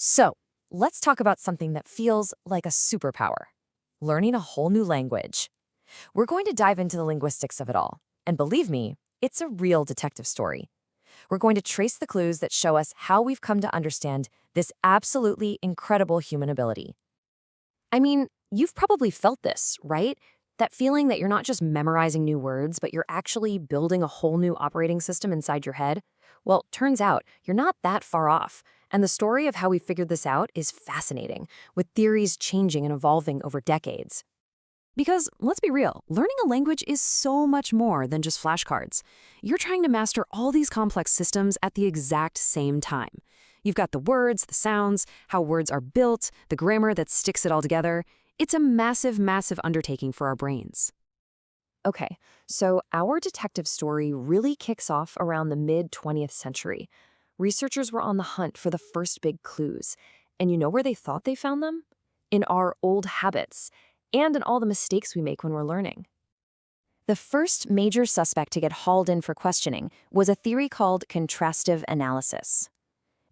So, let's talk about something that feels like a superpower: learning a whole new language. We're going to dive into the linguistics of it all. And believe me, it's a real detective story. We're going to trace the clues that show us how we've come to understand this absolutely incredible human ability. I mean, you've probably felt this, right? That feeling that you're not just memorizing new words, but you're actually building a whole new operating system inside your head. Well, turns out you're not that far off. And the story of how we figured this out is fascinating, with theories changing and evolving over decades. Because, let's be real, learning a language is so much more than just flashcards. You're trying to master all these complex systems at the exact same time. You've got the words, the sounds, how words are built, the grammar that sticks it all together. It's a massive, massive undertaking for our brains. Okay, so our detective story really kicks off around the mid-20th century. Researchers were on the hunt for the first big clues. And you know where they thought they found them? In our old habits, and in all the mistakes we make when we're learning. The first major suspect to get hauled in for questioning was a theory called contrastive analysis.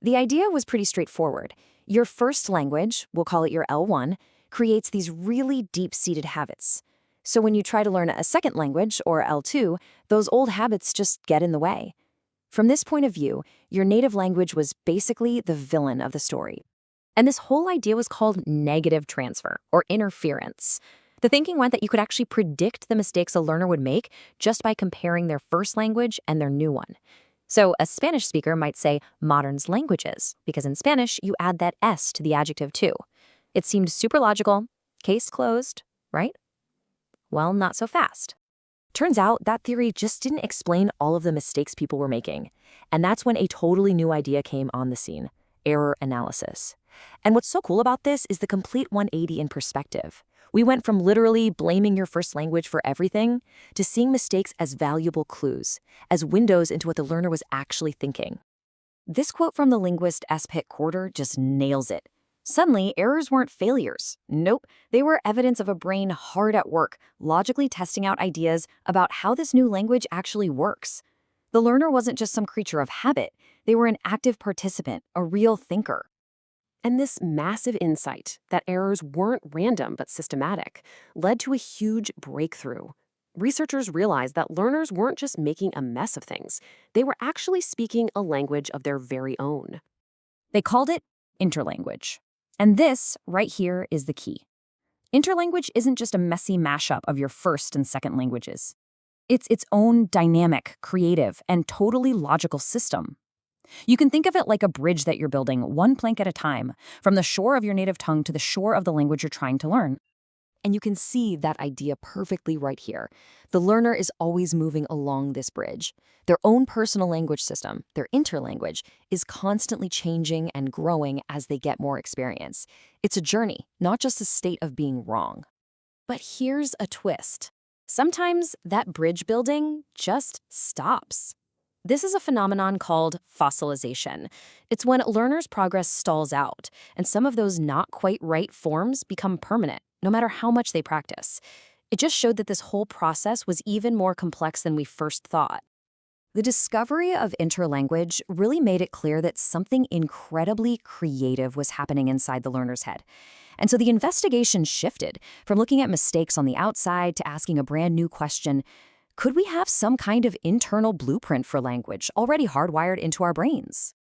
The idea was pretty straightforward. Your first language, we'll call it your L1, creates these really deep-seated habits. So when you try to learn a second language, or L2, those old habits just get in the way. From this point of view, your native language was basically the villain of the story. And this whole idea was called negative transfer, or interference. The thinking went that you could actually predict the mistakes a learner would make just by comparing their first language and their new one. So a Spanish speaker might say modern's languages, because in Spanish, you add that S to the adjective too. It seemed super logical, case closed, right? Well, not so fast. Turns out that theory just didn't explain all of the mistakes people were making. And that's when a totally new idea came on the scene: error analysis. And what's so cool about this is the complete 180 in perspective. We went from literally blaming your first language for everything to seeing mistakes as valuable clues, as windows into what the learner was actually thinking. This quote from the linguist S. Pitt Corder just nails it. Suddenly, errors weren't failures. Nope, they were evidence of a brain hard at work, logically testing out ideas about how this new language actually works. The learner wasn't just some creature of habit. They were an active participant, a real thinker. And this massive insight that errors weren't random but systematic led to a huge breakthrough. Researchers realized that learners weren't just making a mess of things. They were actually speaking a language of their very own. They called it interlanguage. And this, right here, is the key. Interlanguage isn't just a messy mashup of your first and second languages. It's its own dynamic, creative, and totally logical system. You can think of it like a bridge that you're building, one plank at a time, from the shore of your native tongue to the shore of the language you're trying to learn. And you can see that idea perfectly right here. The learner is always moving along this bridge. Their own personal language system, their interlanguage, is constantly changing and growing as they get more experience. It's a journey, not just a state of being wrong. But here's a twist. Sometimes that bridge building just stops. This is a phenomenon called fossilization. It's when learners' progress stalls out, and some of those not quite right forms become permanent, no matter how much they practice. It just showed that this whole process was even more complex than we first thought. The discovery of interlanguage really made it clear that something incredibly creative was happening inside the learner's head. And so the investigation shifted from looking at mistakes on the outside to asking a brand new question: could we have some kind of internal blueprint for language already hardwired into our brains?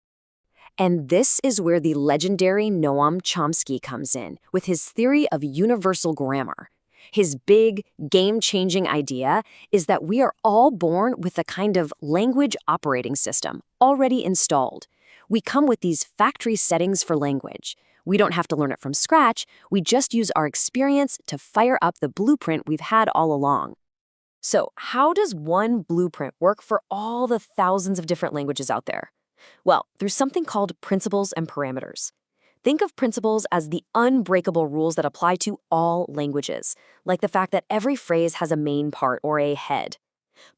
And this is where the legendary Noam Chomsky comes in with his theory of universal grammar. His big, game-changing idea is that we are all born with a kind of language operating system already installed. We come with these factory settings for language. We don't have to learn it from scratch. We just use our experience to fire up the blueprint we've had all along. So, how does one blueprint work for all the thousands of different languages out there? Well, through something called principles and parameters. Think of principles as the unbreakable rules that apply to all languages, like the fact that every phrase has a main part or a head.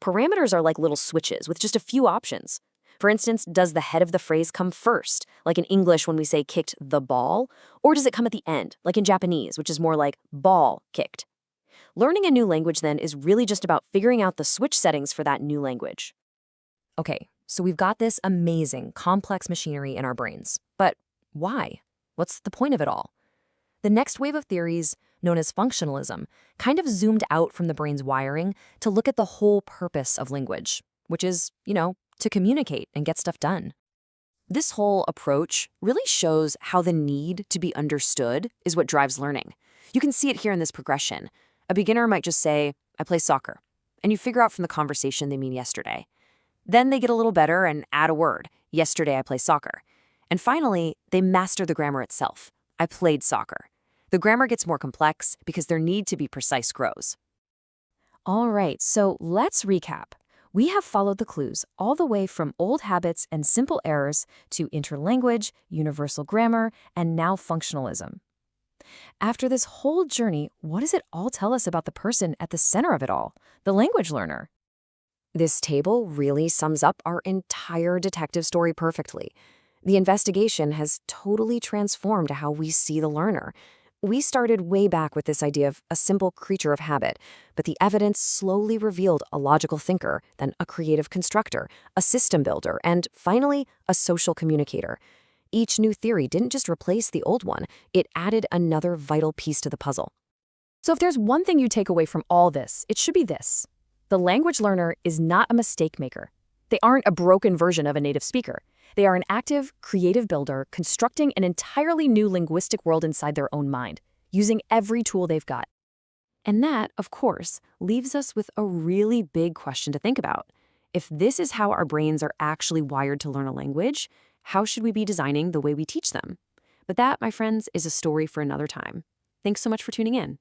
Parameters are like little switches with just a few options. For instance, does the head of the phrase come first, like in English when we say kicked the ball, or does it come at the end, like in Japanese, which is more like ball kicked? Learning a new language, then, is really just about figuring out the switch settings for that new language. Okay, so we've got this amazing, complex machinery in our brains. But why? What's the point of it all? The next wave of theories, known as functionalism, kind of zoomed out from the brain's wiring to look at the whole purpose of language, which is, to communicate and get stuff done. This whole approach really shows how the need to be understood is what drives learning. You can see it here in this progression. A beginner might just say, I play soccer, and you figure out from the conversation they mean yesterday. Then they get a little better and add a word, yesterday I play soccer. And finally, they master the grammar itself. I played soccer. The grammar gets more complex because their need to be precise grows. All right, so let's recap. We have followed the clues all the way from old habits and simple errors to interlanguage, universal grammar, and now functionalism. After this whole journey, what does it all tell us about the person at the center of it all, the language learner? This table really sums up our entire detective story perfectly. The investigation has totally transformed how we see the learner. We started way back with this idea of a simple creature of habit, but the evidence slowly revealed a logical thinker, then a creative constructor, a system builder, and finally, a social communicator. Each new theory didn't just replace the old one, it added another vital piece to the puzzle. So if there's one thing you take away from all this, it should be this. The language learner is not a mistake maker. They aren't a broken version of a native speaker. They are an active, creative builder constructing an entirely new linguistic world inside their own mind, using every tool they've got. And that, of course, leaves us with a really big question to think about. If this is how our brains are actually wired to learn a language, how should we be designing the way we teach them? But that, my friends, is a story for another time. Thanks so much for tuning in.